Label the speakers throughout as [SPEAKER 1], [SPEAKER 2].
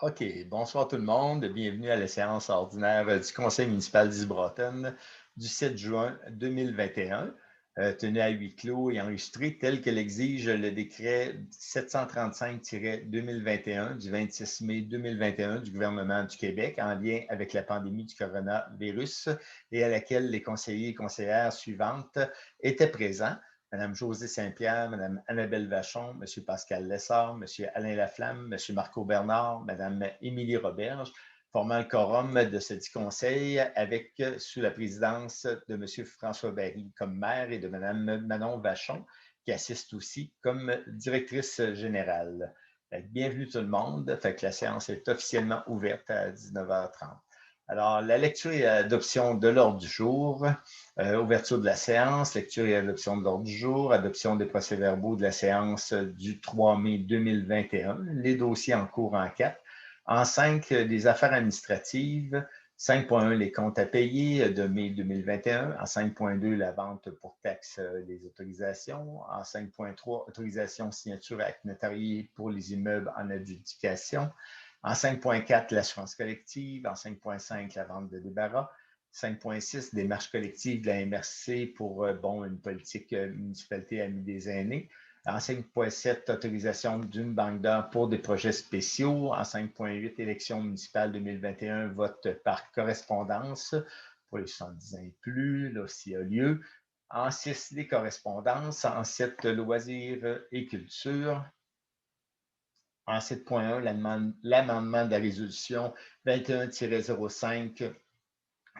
[SPEAKER 1] OK, bonsoir tout le monde. Bienvenue à la séance ordinaire du Conseil municipal d'Isbrotten du 7 juin 2021, tenue à huis clos et enregistrée tel que l'exige le décret 735-2021 du 26 mai 2021 du gouvernement du Québec en lien avec la pandémie du coronavirus et à laquelle les conseillers et conseillères suivantes étaient présents. Mme Josée Saint-Pierre, Mme Annabelle Vachon, M. Pascal Lessard, M. Alain Laflamme, M. Marco Bernard, Mme Émilie Roberge, formant le quorum de ce dit conseil avec, sous la présidence de M. François Barry comme maire et de Mme Manon Vachon, qui assiste aussi comme directrice générale. Bienvenue tout le monde. La séance est officiellement ouverte à 19h30. Alors, la lecture et l'adoption de l'ordre du jour. Ouverture de la séance, lecture et adoption de l'ordre du jour, adoption des procès-verbaux de la séance du 3 mai 2021, les dossiers en cours en 4. En 5, des affaires administratives. 5.1, les comptes à payer de mai 2021. En 5.2, la vente pour taxes des autorisations. En 5.3, autorisation signature acte notarié pour les immeubles en adjudication. En 5.4, l'assurance collective. En 5.5, la vente de débarras. 5.6, démarche collective de la MRC pour une politique municipalité amie des aînés. En 5.7, autorisation d'une banque d'heures pour des projets spéciaux. En 5.8, élection municipale 2021, vote par correspondance pour les 70 ans et plus, là, s'il y a lieu. En 6, les correspondances. En 7, loisirs et culture. En 7.1, l'amendement de la résolution 21-05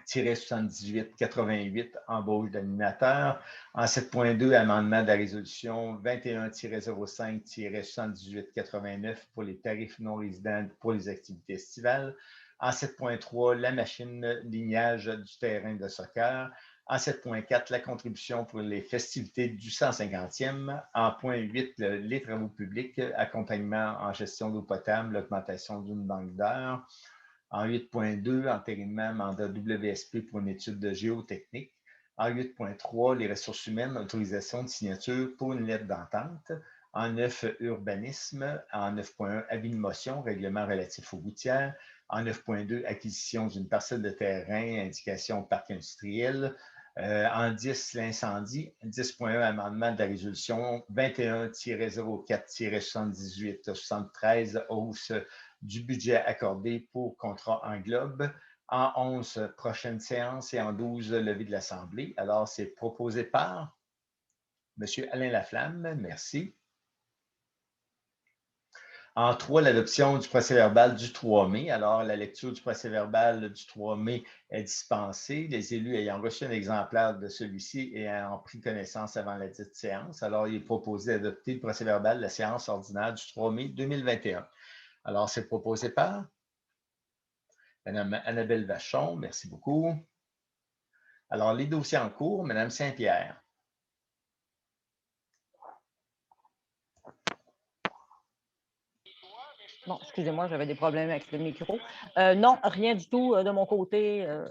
[SPEAKER 1] 78-88, embauche d'animateur. En 7.2, amendement de la résolution 21-05-78-89 pour les tarifs non résidents pour les activités estivales. En 7.3, la machine lignage du terrain de soccer. En 7.4, la contribution pour les festivités du 150e. En point 8, les travaux publics, accompagnement en gestion d'eau potable, l'augmentation d'une banque d'heures. En 8.2, entérinement mandat WSP pour une étude de géotechnique. En 8.3, les ressources humaines, autorisation de signature pour une lettre d'entente. En 9, urbanisme. En 9.1, avis de motion, règlement relatif aux routières. En 9.2, acquisition d'une parcelle de terrain, indication parc industriel. En 10, l'incendie. 10.1, amendement de la résolution 21-04-78-73, hausse du budget accordé pour contrat englobe. En 11, prochaine séance et en 12, levée de l'Assemblée. Alors, c'est proposé par M. Alain Laflamme. Merci. En 3, l'adoption du procès-verbal du 3 mai. Alors, la lecture du procès-verbal du 3 mai est dispensée. Les élus ayant reçu un exemplaire de celui-ci et ayant pris connaissance avant la dite séance. Alors, il est proposé d'adopter le procès-verbal de la séance ordinaire du 3 mai 2021. Alors, c'est proposé par Mme Annabelle Vachon. Merci beaucoup. Alors, les dossiers en cours, Mme Saint-Pierre.
[SPEAKER 2] Bon, excusez-moi, j'avais des problèmes avec le micro. Non, rien du tout de mon côté. Il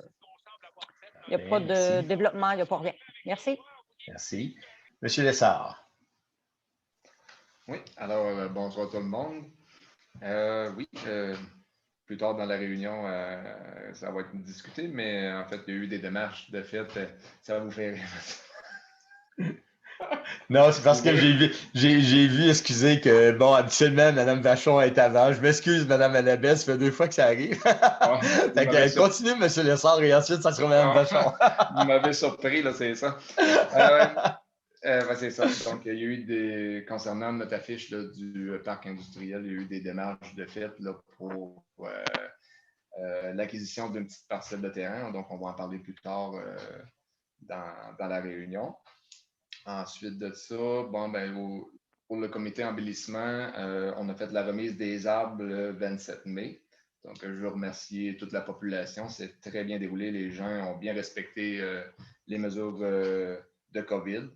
[SPEAKER 2] n'y a pas de développement, il n'y a pas rien. Merci.
[SPEAKER 1] Merci. Monsieur Lessard.
[SPEAKER 3] Oui, alors bonsoir tout le monde. Oui, plus tard dans la réunion, ça va être discuté, mais en fait, il y a eu des démarches de fait. Ça va vous faire rire.
[SPEAKER 1] Non, c'est parce que j'ai vu, excusez, que, bon, habituellement, Mme Vachon est avant. Je m'excuse, Mme Annabelle, ça fait 2 fois que ça arrive. Continue, M. Lessard, et ensuite, ça sera Mme Vachon.
[SPEAKER 3] Vous m'avez surpris, là, c'est ça. C'est ça. Donc, il y a eu concernant notre affiche là, du parc industriel, il y a eu des démarches de fait là, pour l'acquisition d'une petite parcelle de terrain. Donc, on va en parler plus tard dans la réunion. Ensuite de ça, pour le comité embellissement, on a fait la remise des arbres le 27 mai. Donc, je veux remercier toute la population. C'est très bien déroulé. Les gens ont bien respecté les mesures de COVID.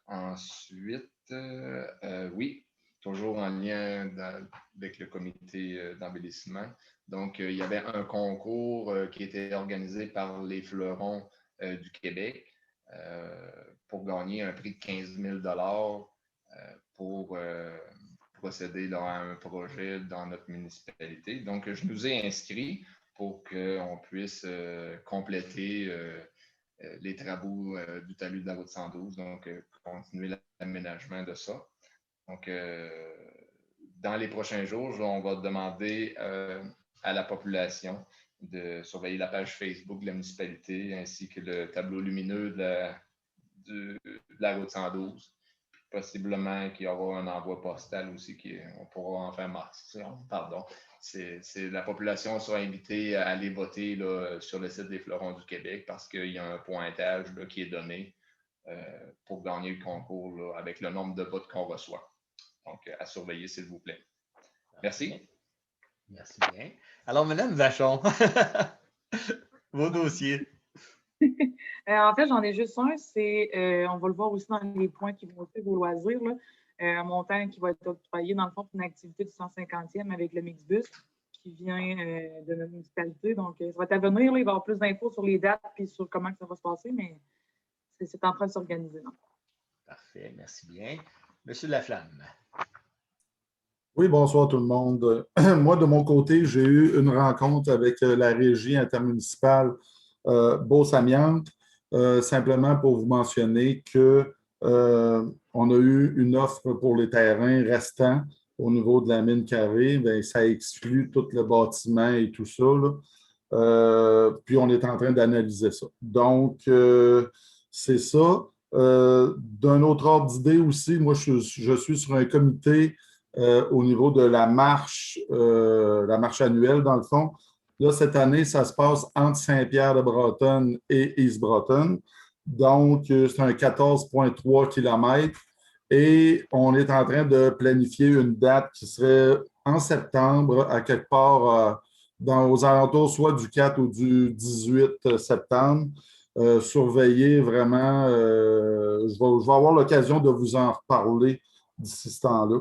[SPEAKER 3] Ensuite, oui, toujours en lien avec le comité d'embellissement. Donc, il y avait un concours qui était organisé par les fleurons du Québec pour gagner un prix de 15 000 pour procéder là, à un projet dans notre municipalité. Donc, je nous ai inscrits pour qu'on puisse compléter les travaux du talus de la route 112, donc continuer l'aménagement de ça. Donc, dans les prochains jours, on va demander à la population de surveiller la page Facebook de la municipalité ainsi que le tableau lumineux de la route 112. Possiblement qu'il y aura un envoi postal aussi, on pourra en faire pardon. La population sera invitée à aller voter là, sur le site des Fleurons du Québec parce qu'il y a un pointage là, qui est donné pour gagner le concours là, avec le nombre de votes qu'on reçoit. Donc, à surveiller, s'il vous plaît. Merci.
[SPEAKER 1] Merci bien. Alors, Mme Vachon, vos dossiers.
[SPEAKER 4] En fait, j'en ai juste un. On va le voir aussi dans les points qui vont suivre au loisir. Là. Un montant qui va être octroyé, dans le fond, pour une activité du 150e avec le Mixbus qui vient de notre municipalité. Donc, ça va être à venir. Là. Il va y avoir plus d'infos sur les dates et sur comment ça va se passer, mais c'est en train de s'organiser.
[SPEAKER 1] Parfait, merci bien. Monsieur Laflamme.
[SPEAKER 5] Oui, bonsoir tout le monde. Moi, de mon côté, j'ai eu une rencontre avec la régie intermunicipale Beauce-Amiante, simplement pour vous mentionner qu'on a eu une offre pour les terrains restants au niveau de la mine carrée. Bien, ça exclut tout le bâtiment et tout ça, là. Puis, on est en train d'analyser ça. Donc, c'est ça. D'un autre ordre d'idée aussi, moi, je suis sur un comité au niveau de la marche annuelle, dans le fond. Là, cette année, ça se passe entre Saint-Pierre-de-Bretonne et East Breton. Donc, c'est un 14,3 km et on est en train de planifier une date qui serait en septembre, à quelque part aux alentours soit du 4 ou du 18 septembre. Surveiller vraiment, je vais avoir l'occasion de vous en reparler d'ici ce temps-là.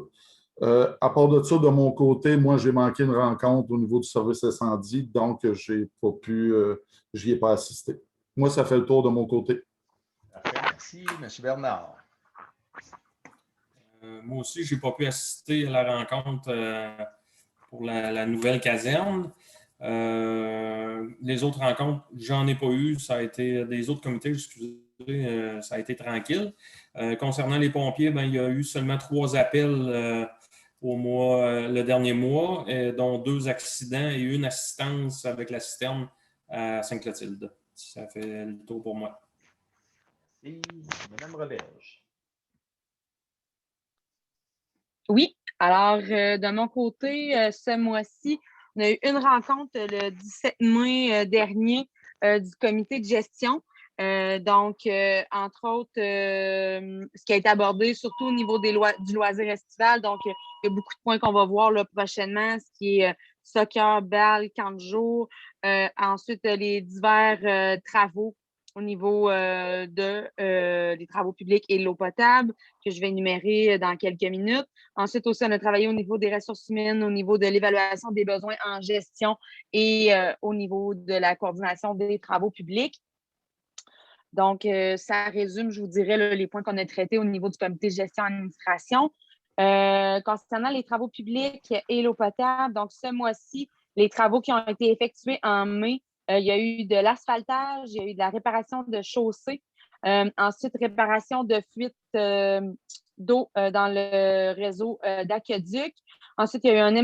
[SPEAKER 5] À part de ça, de mon côté, moi, j'ai manqué une rencontre au niveau du service incendie, donc j'y ai pas assisté. Moi, ça fait le tour de mon côté.
[SPEAKER 1] Parfait, merci. M. Bernard.
[SPEAKER 6] Moi aussi, je n'ai pas pu assister à la rencontre pour la nouvelle caserne. Les autres rencontres, j'en ai pas eu. Ça a été des autres comités, excusez, ça a été tranquille. Concernant les pompiers, ben, il y a eu seulement 3 appels le dernier mois, dont 2 accidents et une assistance avec la citerne à Sainte-Clotilde. Ça fait le tour pour moi.
[SPEAKER 1] Merci. Mme Roberge.
[SPEAKER 7] Oui, alors de mon côté, ce mois-ci, on a eu une rencontre le 17 mai dernier du comité de gestion. Entre autres, ce qui a été abordé, surtout au niveau du loisir estival. Donc, il y a beaucoup de points qu'on va voir là, prochainement, ce qui est soccer, balle, camp de jour. Ensuite, les divers travaux au niveau des travaux publics et de l'eau potable, que je vais énumérer dans quelques minutes. Ensuite, aussi, on a travaillé au niveau des ressources humaines, au niveau de l'évaluation des besoins en gestion et au niveau de la coordination des travaux publics. Donc, ça résume, je vous dirais, là, les points qu'on a traités au niveau du comité de gestion et administration. Concernant les travaux publics et l'eau potable, donc ce mois-ci, les travaux qui ont été effectués en mai, il y a eu de l'asphaltage, il y a eu de la réparation de chaussées, ensuite réparation de fuites d'eau dans le réseau d'aqueduc. Ensuite, il y a eu un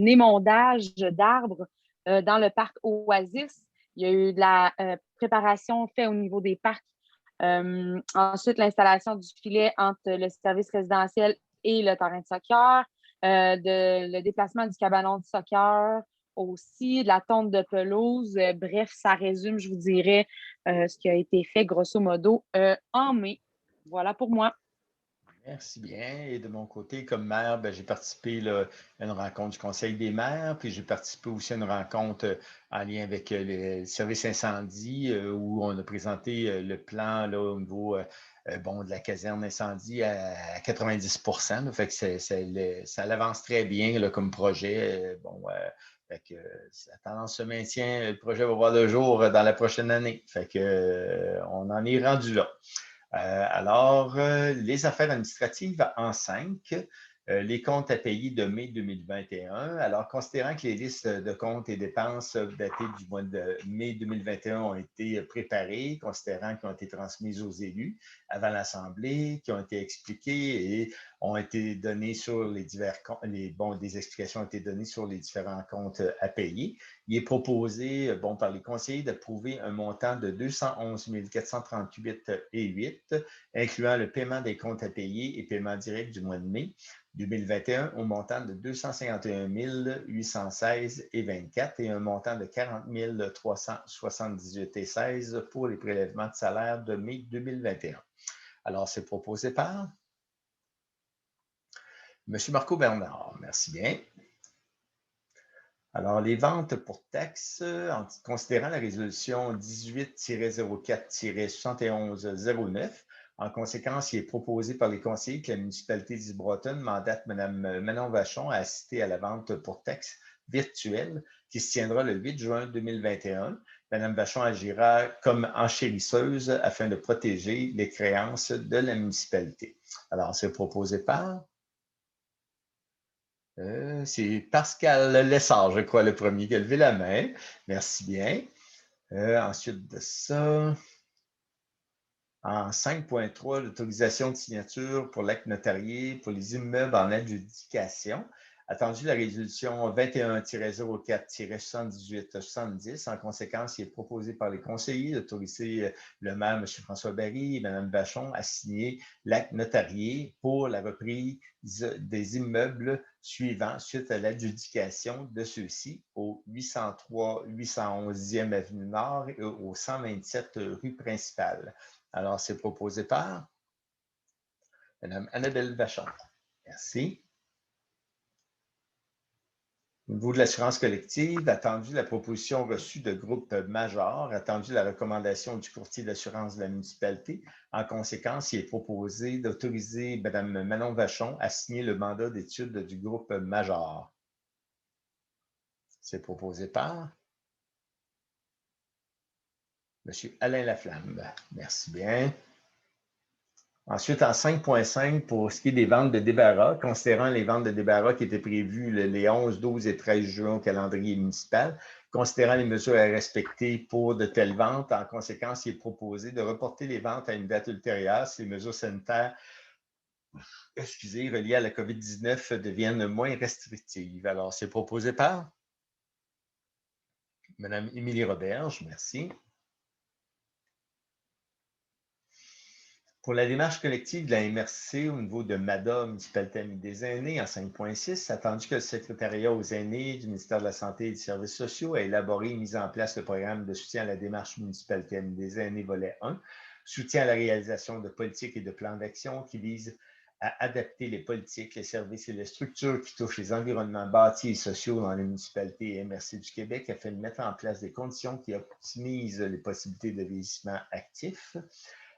[SPEAKER 7] émondage d'arbres dans le parc Oasis. Il y a eu de la préparation faite au niveau des parcs. Ensuite, l'installation du filet entre le service résidentiel et le terrain de soccer, le déplacement du cabanon de soccer aussi, de la tonte de pelouse. Bref, ça résume, je vous dirais, ce qui a été fait grosso modo en mai. Voilà pour moi.
[SPEAKER 1] Merci bien. Et de mon côté, comme maire, j'ai participé à une rencontre du Conseil des maires, puis j'ai participé aussi à une rencontre en lien avec le service incendie où on a présenté le plan là, au niveau de la caserne incendie à 90 %. Fait que ça avance très bien là, comme projet. Fait que la tendance se maintient. Le projet va voir le jour dans la prochaine année. Fait que on en est rendu là. Alors, les affaires administratives en 5. les comptes à payer de mai 2021. Alors, considérant que les listes de comptes et dépenses datées du mois de mai 2021 ont été préparées, considérant qu'elles ont été transmises aux élus avant l'Assemblée, qui ont été expliquées et ont été données sur les divers comptes, des explications ont été données sur les différents comptes à payer. Il est proposé par les conseillers d'approuver un montant de 211 438,08, incluant le paiement des comptes à payer et paiement direct du mois de mai 2021 au montant de 251 816,24 et un montant de 40 378,16 pour les prélèvements de salaire de mai 2021. Alors, c'est proposé par M. Marco Bernard. Merci bien. Alors, les ventes pour taxes, en considérant la résolution 18-04-7109, en conséquence, il est proposé par les conseillers que la municipalité d'Isbroton mandate Mme Manon Vachon à assister à la vente pour taxes virtuelle qui se tiendra le 8 juin 2021. Mme Vachon agira comme enchérisseuse afin de protéger les créances de la municipalité. Alors, c'est proposé par... c'est Pascal Lessard, je crois, le premier qui a levé la main. Merci bien. Ensuite de ça... En 5.3, l'autorisation de signature pour l'acte notarié pour les immeubles en adjudication. Attendu la résolution 21-04-78-70. En conséquence, il est proposé par les conseillers d'autoriser le maire, M. François Barry et Mme Vachon à signer l'acte notarié pour la reprise des immeubles suivants suite à l'adjudication de ceux-ci au 803 811e Avenue Nord et au 127 rue Principale. Alors, c'est proposé par Mme Annabelle Vachon. Merci. Au niveau de l'assurance collective, attendu la proposition reçue de groupe Major, attendu la recommandation du courtier d'assurance de la municipalité. En conséquence, il est proposé d'autoriser Mme Manon Vachon à signer le mandat d'étude du groupe Major. C'est proposé par M. Alain Laflamme. Merci bien. Ensuite, en 5.5, pour ce qui est des ventes de débarras, considérant les ventes de débarras qui étaient prévues les 11, 12 et 13 juin au calendrier municipal, considérant les mesures à respecter pour de telles ventes, en conséquence, il est proposé de reporter les ventes à une date ultérieure si les mesures sanitaires reliées à la COVID-19 deviennent moins restrictives. Alors, c'est proposé par Mme Émilie Roberge. Merci. Pour la démarche collective de la MRC au niveau de MADA, Municipalité Amie des aînés, en 5.6, attendu que le secrétariat aux aînés du ministère de la Santé et des Services sociaux a élaboré et mis en place le programme de soutien à la démarche Municipalité Amie des aînés, volet 1, soutien à la réalisation de politiques et de plans d'action qui visent à adapter les politiques, les services et les structures qui touchent les environnements bâtis et sociaux dans les municipalités et MRC du Québec afin de mettre en place des conditions qui optimisent les possibilités de vieillissement actif.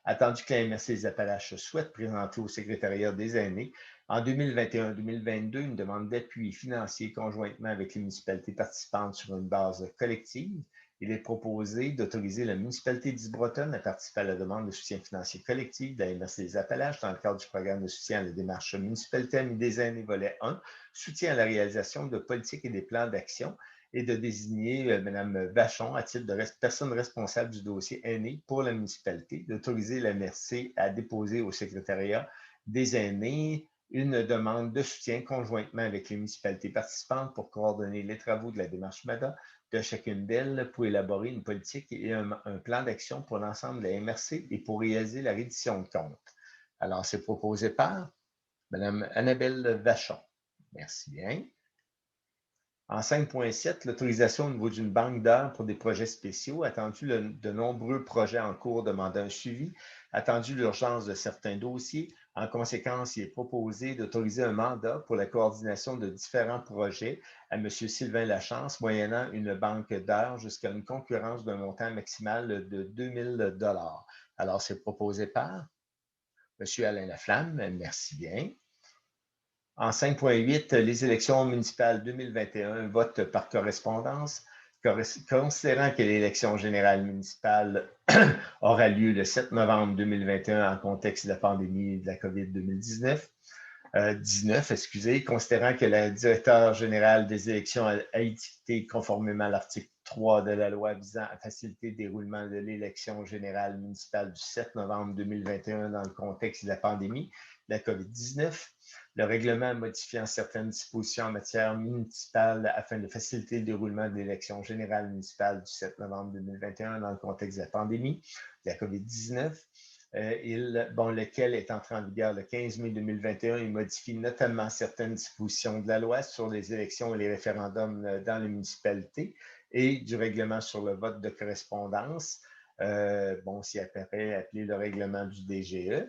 [SPEAKER 1] Attendu que la MRC des Appalaches souhaite présenter au secrétariat des aînés en 2021-2022 une demande d'appui financier conjointement avec les municipalités participantes sur une base collective, il est proposé d'autoriser la municipalité d'Isbroton à participer à la demande de soutien financier collectif de la MRC des Appalaches dans le cadre du programme de soutien à la démarche Municipalité Amie des aînés, volet 1, soutien à la réalisation de politiques et des plans d'action, et de désigner Mme Vachon à titre de personne responsable du dossier aîné pour la municipalité, d'autoriser la MRC à déposer au secrétariat des aînés une demande de soutien conjointement avec les municipalités participantes pour coordonner les travaux de la démarche MADA de chacune d'elles pour élaborer une politique et un plan d'action pour l'ensemble de la MRC et pour réaliser la reddition de comptes. Alors, c'est proposé par Mme Annabelle Vachon. Merci bien. En 5.7, l'autorisation au niveau d'une banque d'heures pour des projets spéciaux, attendu de nombreux projets en cours demandant un suivi, attendu l'urgence de certains dossiers. En conséquence, il est proposé d'autoriser un mandat pour la coordination de différents projets à M. Sylvain Lachance, moyennant une banque d'heures jusqu'à une concurrence d'un montant maximal de 2 000 $. Alors, c'est proposé par M. Alain Laflamme. Merci bien. En 5.8, les élections municipales 2021, vote par correspondance. Considérant que l'élection générale municipale aura lieu le 7 novembre 2021 en contexte de la pandémie de la COVID-19, 19, excusez, considérant que le directeur général des élections a édicté conformément à l'article 3 de la loi visant à faciliter le déroulement de l'élection générale municipale du 7 novembre 2021 dans le contexte de la pandémie de la COVID-19, le règlement modifiant certaines dispositions en matière municipale afin de faciliter le déroulement de l'élection générale municipale du 7 novembre 2021 dans le contexte de la pandémie de la COVID-19, lequel est entré en vigueur le 15 mai 2021 et modifie notamment certaines dispositions de la loi sur les élections et les référendums dans les municipalités et du règlement sur le vote de correspondance, s'y apparaît appelé le règlement du DGE.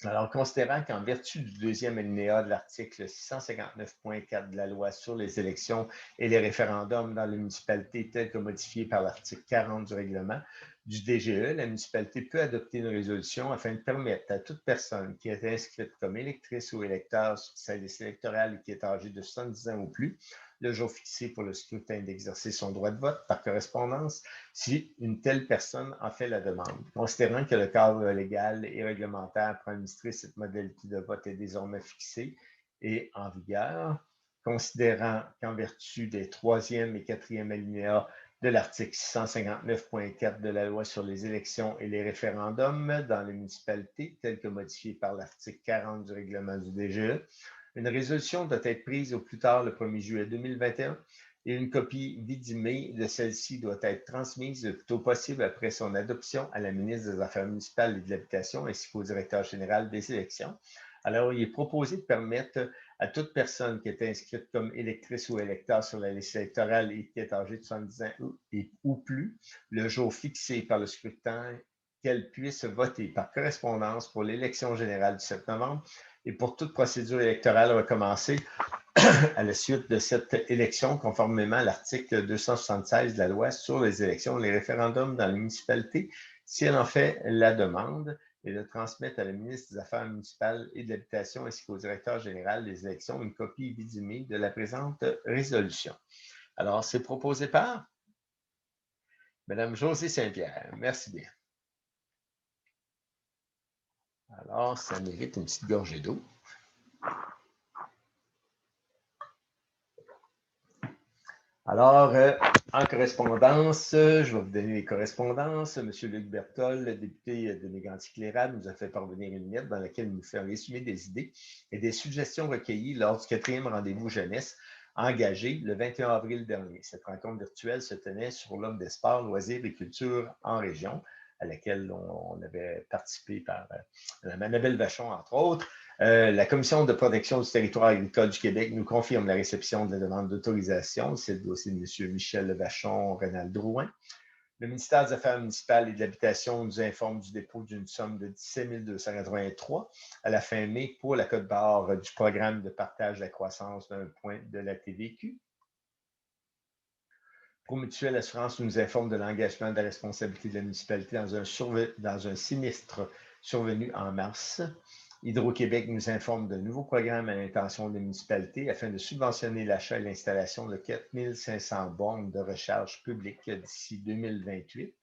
[SPEAKER 1] Alors, considérant qu'en vertu du deuxième alinéa de l'article 659.4 de la loi sur les élections et les référendums dans les municipalités tel que modifié par l'article 40 du règlement du DGE, la municipalité peut adopter une résolution afin de permettre à toute personne qui est inscrite comme électrice ou électeur sur sa liste électorale et qui est âgée de 70 ans ou plus, le jour fixé pour le scrutin d'exercer son droit de vote par correspondance si une telle personne en fait la demande. Considérant que le cadre légal et réglementaire pour administrer cette modalité de vote est désormais fixé et en vigueur, considérant qu'en vertu des 3e et 4e alinéas de l'article 659.4 de la loi sur les élections et les référendums dans les municipalités, tel que modifié par l'article 40 du règlement du DGE, une résolution doit être prise au plus tard le 1er juillet 2021 et une copie vidimée de celle-ci doit être transmise le plus tôt possible après son adoption à la ministre des Affaires municipales et de l'Habitation ainsi qu'au directeur général des élections. Alors, il est proposé de permettre à toute personne qui est inscrite comme électrice ou électeur sur la liste électorale et qui est âgée de 70 ans ou plus, le jour fixé par le scrutin, qu'elle puisse voter par correspondance pour l'élection générale du 7 novembre et pour toute procédure électorale recommencée à la suite de cette élection, conformément à l'article 276 de la loi sur les élections et les référendums dans les municipalités, si elle en fait la demande, et de transmettre à la ministre des Affaires municipales et de l'Habitation ainsi qu'au directeur général des élections une copie vidimée de la présente résolution. Alors, c'est proposé par Mme Josée Saint-Pierre. Merci bien. Alors, ça mérite une petite gorgée d'eau. Alors, en correspondance, je vais vous donner les correspondances. M. Luc Berthold, le député de Mégantic-Clérade, nous a fait parvenir une lettre dans laquelle il nous fait un résumé des idées et des suggestions recueillies lors du 4e rendez-vous jeunesse engagé le 21 avril dernier. Cette rencontre virtuelle se tenait sur l'Homme des sports, loisirs et culture en région, à laquelle on avait participé par Mme Annabelle Vachon, entre autres. La Commission de protection du territoire agricole du Québec nous confirme la réception de la demande d'autorisation. C'est le dossier de M. Michel Vachon, Rénal Drouin. Le ministère des Affaires municipales et de l'Habitation nous informe du dépôt d'une somme de 17 283 à la fin mai pour la quote-barre du programme de partage de la croissance d'un point de la TVQ. Promutuelle Assurance nous informe de l'engagement de la responsabilité de la municipalité dans un sinistre survenu en mars. Hydro-Québec nous informe d'un nouveau programme à l'intention des municipalités afin de subventionner l'achat et l'installation de 4 500 bornes de recharge publique d'ici 2028.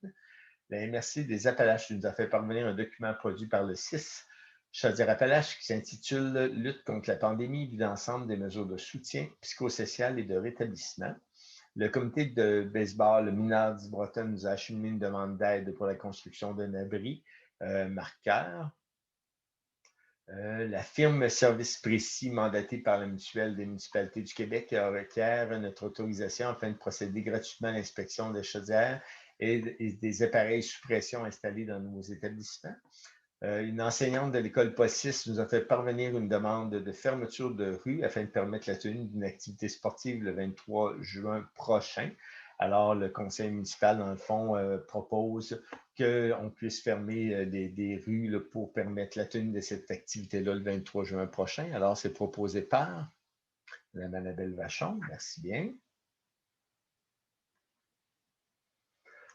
[SPEAKER 1] La MRC des Appalaches nous a fait parvenir un document produit par le CIS Chaudière-Appalaches qui s'intitule « Lutte contre la pandémie, vue d'ensemble des mesures de soutien psychosocial et de rétablissement ». Le comité de baseball, le mineur d'Isbroton, nous a acheminé une demande d'aide pour la construction d'un abri marqueur. La firme Service Précis, mandatée par la Mutuelle des municipalités du Québec, requiert notre autorisation afin de procéder gratuitement à l'inspection des chaudières et des appareils sous pression installés dans nos établissements. Une enseignante de l'école POSIS nous a fait parvenir une demande de fermeture de rue afin de permettre la tenue d'une activité sportive le 23 juin prochain. Alors, le conseil municipal, dans le fond, propose qu'on puisse fermer des rues là, pour permettre la tenue de cette activité-là le 23 juin prochain. Alors, c'est proposé par Mme Annabelle Vachon. Merci bien.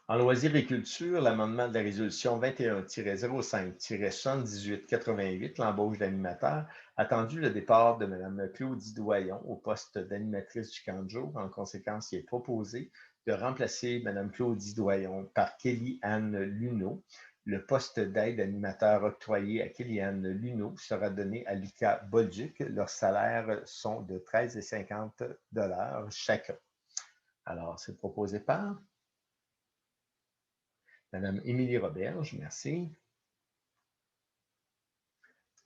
[SPEAKER 1] En loisirs et culture, l'amendement de la résolution 21-05-7888, l'embauche d'animateurs, attendu le départ de Mme Claudie Doyon au poste d'animatrice du camp de jour. En conséquence, il est proposé de remplacer Mme Claudie Doyon par Kelly-Anne Luneau, Le poste d'aide animateur octroyé à Kéliane Luneau sera donné à Lucas Bolduc. Leurs salaires sont de 13,50 $ chacun. Alors, c'est proposé par Mme Émilie Roberge. Merci.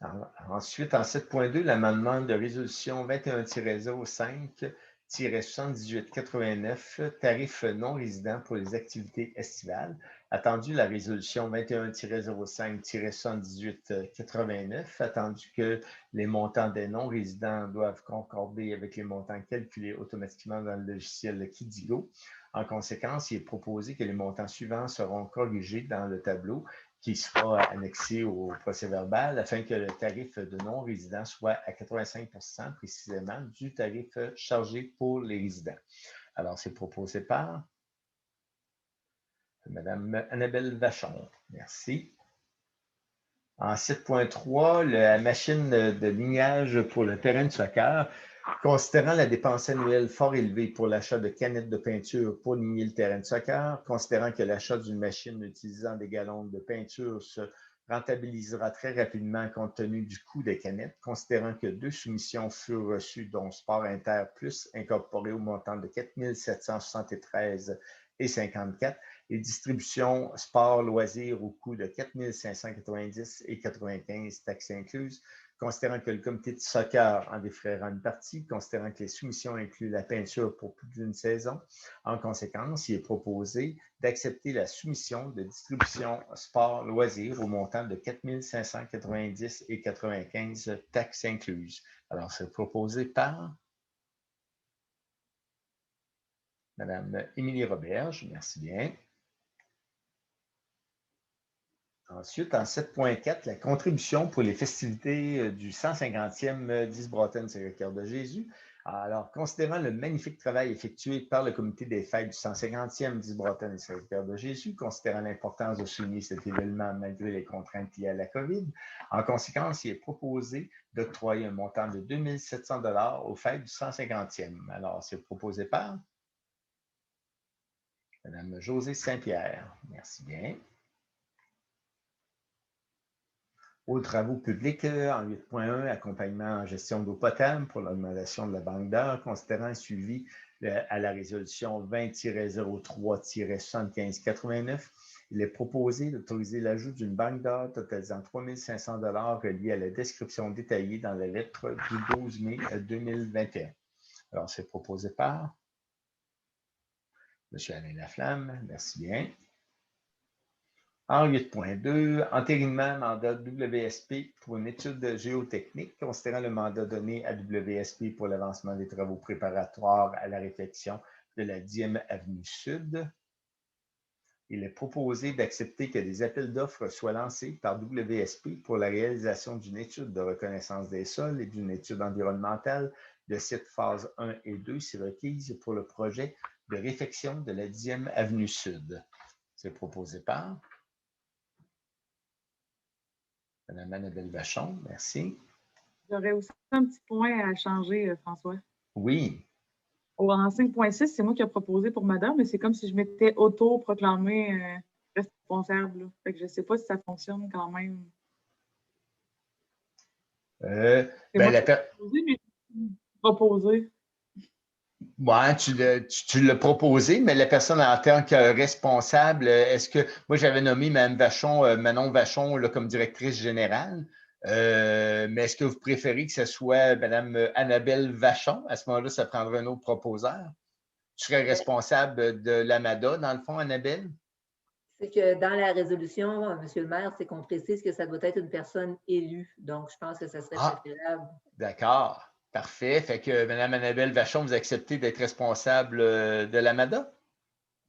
[SPEAKER 1] Alors, ensuite, en 7.2, l'amendement de résolution 21-05-7889, tarifs non résidents pour les activités estivales. Attendu la résolution 21-05-7889, attendu que les montants des non-résidents doivent concorder avec les montants calculés automatiquement dans le logiciel Kidigo. En conséquence, il est proposé que les montants suivants seront corrigés dans le tableau qui sera annexé au procès-verbal afin que le tarif de non-résident soit à 85% précisément du tarif chargé pour les résidents. Alors, c'est proposé par Mme Annabelle Vachon. Merci. En 7.3, la machine de lignage pour le terrain de soccer. Considérant la dépense annuelle fort élevée pour l'achat de canettes de peinture pour ligner le terrain de soccer, considérant que l'achat d'une machine utilisant des gallons de peinture se rentabilisera très rapidement compte tenu du coût des canettes, considérant que 2 soumissions furent reçues, dont Sport Inter plus incorporé au montant de 4 773,54 et distribution Sport Loisirs au coût de 4 590,95 taxes incluses, considérant que le comité de soccer en défraiera une partie, considérant que les soumissions incluent la peinture pour plus d'une saison. En conséquence, il est proposé d'accepter la soumission de distribution sport loisirs au montant de 4 590,95 taxes incluses. Alors, c'est proposé par Mme Émilie Roberge. Merci bien. Ensuite, en 7.4, la contribution pour les festivités du 150e 10 Broughton Sacré-Cœur de Jésus. Alors, considérant le magnifique travail effectué par le comité des fêtes du 150e 10 Broughton Sacré-Cœur de Jésus, considérant l'importance de souligner cet événement malgré les contraintes liées à la COVID, en conséquence, il est proposé d'octroyer un montant de 2 700 $ aux fêtes du 150e. Alors, c'est proposé par Mme Josée Saint-Pierre. Merci bien. Aux travaux publics, en 8.1, accompagnement en gestion d'eau potable pour l'augmentation de la banque d'heures, considérant un suivi à la résolution 20-03-7589. Il est proposé d'autoriser l'ajout d'une banque d'heures totalisant 3 500 $ reliée à la description détaillée dans la lettre du 12 mai 2021. Alors, c'est proposé par M. Alain Laflamme. Merci bien. En 8.2, entérinement mandat WSP pour une étude géotechnique, considérant le mandat donné à WSP pour l'avancement des travaux préparatoires à la réfection de la 10e Avenue Sud. Il est proposé d'accepter que des appels d'offres soient lancés par WSP pour la réalisation d'une étude de reconnaissance des sols et d'une étude environnementale de sites phase 1 et 2, si requise, pour le projet de réfection de la 10e Avenue Sud. C'est proposé par Mme Annabelle Vachon. Merci.
[SPEAKER 4] J'aurais aussi un petit point à changer, François.
[SPEAKER 1] Oui.
[SPEAKER 4] En 5.6, c'est moi qui ai proposé pour madame, mais c'est comme si je m'étais auto-proclamée responsable. Fait que je ne sais pas si ça fonctionne quand même. Proposé.
[SPEAKER 1] Ouais, tu l'as proposé, mais la personne en tant que responsable, est-ce que moi j'avais nommé Mme Vachon, Manon Vachon là, comme directrice générale, mais est-ce que vous préférez que ce soit Mme Annabelle Vachon? À ce moment-là, ça prendrait un autre proposeur. Tu serais responsable de l'AMADA, dans le fond, Annabelle?
[SPEAKER 8] C'est que dans la résolution, M. le maire, c'est qu'on précise que ça doit être une personne élue. Donc, je pense que ça serait préférable.
[SPEAKER 1] D'accord. Parfait. Fait que Mme Annabelle Vachon, vous acceptez d'être responsable de l'AMADA?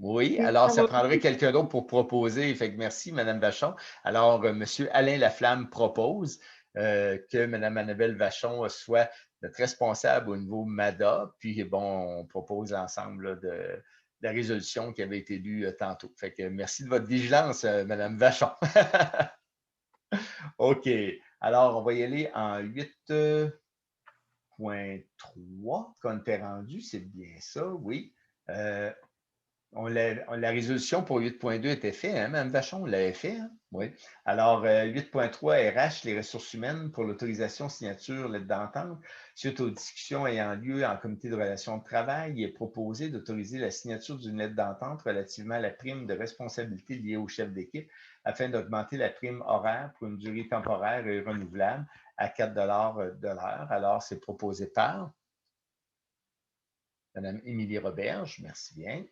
[SPEAKER 1] Oui. Alors, ça prendrait quelqu'un d'autre pour proposer. Fait que merci, Mme Vachon. Alors, M. Alain Laflamme propose que Mme Annabelle Vachon soit notre responsable au niveau MADA. Puis, bon, on propose l'ensemble de la résolution qui avait été lue tantôt. Fait que merci de votre vigilance, Mme Vachon. OK. Alors, on va y aller en 8.3 qu'on était rendu. C'est bien ça, oui. La résolution pour 8.2 était faite, hein, Mme Vachon, on l'avait fait. Hein? Oui. Alors, 8.3 RH, les ressources humaines pour l'autorisation, signature, lettre d'entente. Suite aux discussions ayant lieu en comité de relations de travail, il est proposé d'autoriser la signature d'une lettre d'entente relativement à la prime de responsabilité liée au chef d'équipe afin d'augmenter la prime horaire pour une durée temporaire et renouvelable à 4 de l'heure. Alors, c'est proposé par Mme Émilie Roberge. Merci bien.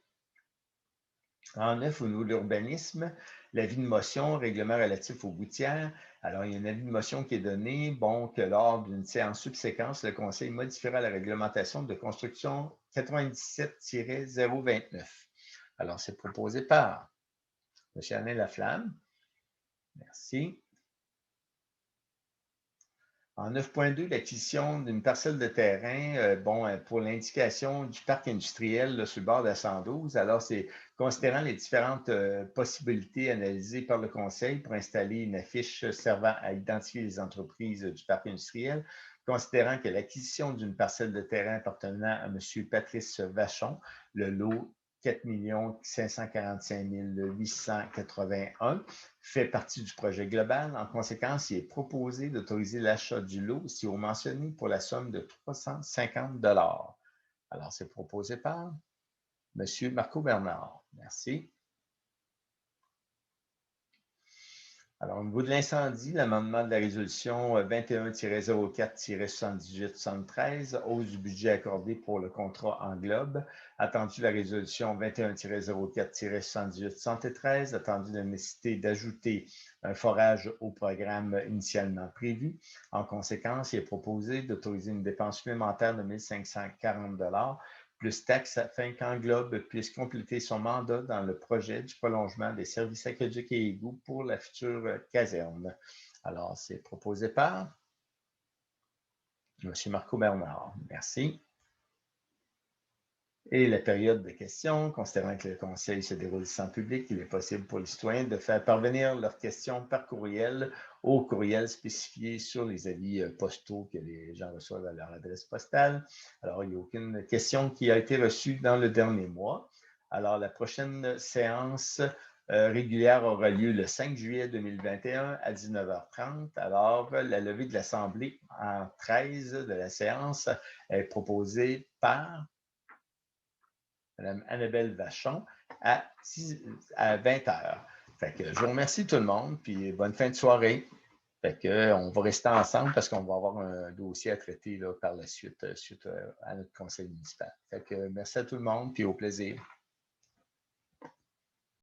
[SPEAKER 1] En 9, au niveau de l'urbanisme, l'avis de motion, règlement relatif aux gouttières. Alors, il y a un avis de motion qui est donné, bon, que lors d'une séance subséquente, le Conseil modifiera la réglementation de construction 97-029. Alors, c'est proposé par M. Alain Laflamme. Merci. En 9.2, l'acquisition d'une parcelle de terrain pour l'indication du parc industriel là, sur le bord de la 112. Alors, c'est considérant les différentes possibilités analysées par le Conseil pour installer une affiche servant à identifier les entreprises du parc industriel, considérant que l'acquisition d'une parcelle de terrain appartenant à M. Patrice Vachon, le lot 4 545 881 fait partie du projet global. En conséquence, il est proposé d'autoriser l'achat du lot, si on mentionné, pour la somme de 350 $. Alors, c'est proposé par M. Marco Bernard. Merci. Alors, au niveau de l'incendie, l'amendement de la résolution 21-04-78-73, hausse du budget accordé pour le contrat englobe. Attendu la résolution 21-04-78-73, attendu la nécessité d'ajouter un forage au programme initialement prévu. En conséquence, il est proposé d'autoriser une dépense supplémentaire de 1 540 $ plus taxes afin qu'Englobe puisse compléter son mandat dans le projet du prolongement des services aqueducs et égouts pour la future caserne. Alors, c'est proposé par M. Marco Bernard. Merci. Et la période de questions, considérant que le Conseil se déroule sans public, il est possible pour les citoyens de faire parvenir leurs questions par courriel au courriel spécifié sur les avis postaux que les gens reçoivent à leur adresse postale. Alors, il n'y a aucune question qui a été reçue dans le dernier mois. Alors, la prochaine séance régulière aura lieu le 5 juillet 2021 à 19h30. Alors, la levée de l'Assemblée en 13 de la séance est proposée par Mme Annabelle Vachon à 20h. Fait que je vous remercie tout le monde, puis bonne fin de soirée. Fait que, on va rester ensemble parce qu'on va avoir un dossier à traiter là, par la suite, suite à notre conseil municipal. Fait que, merci à tout le monde, puis au plaisir.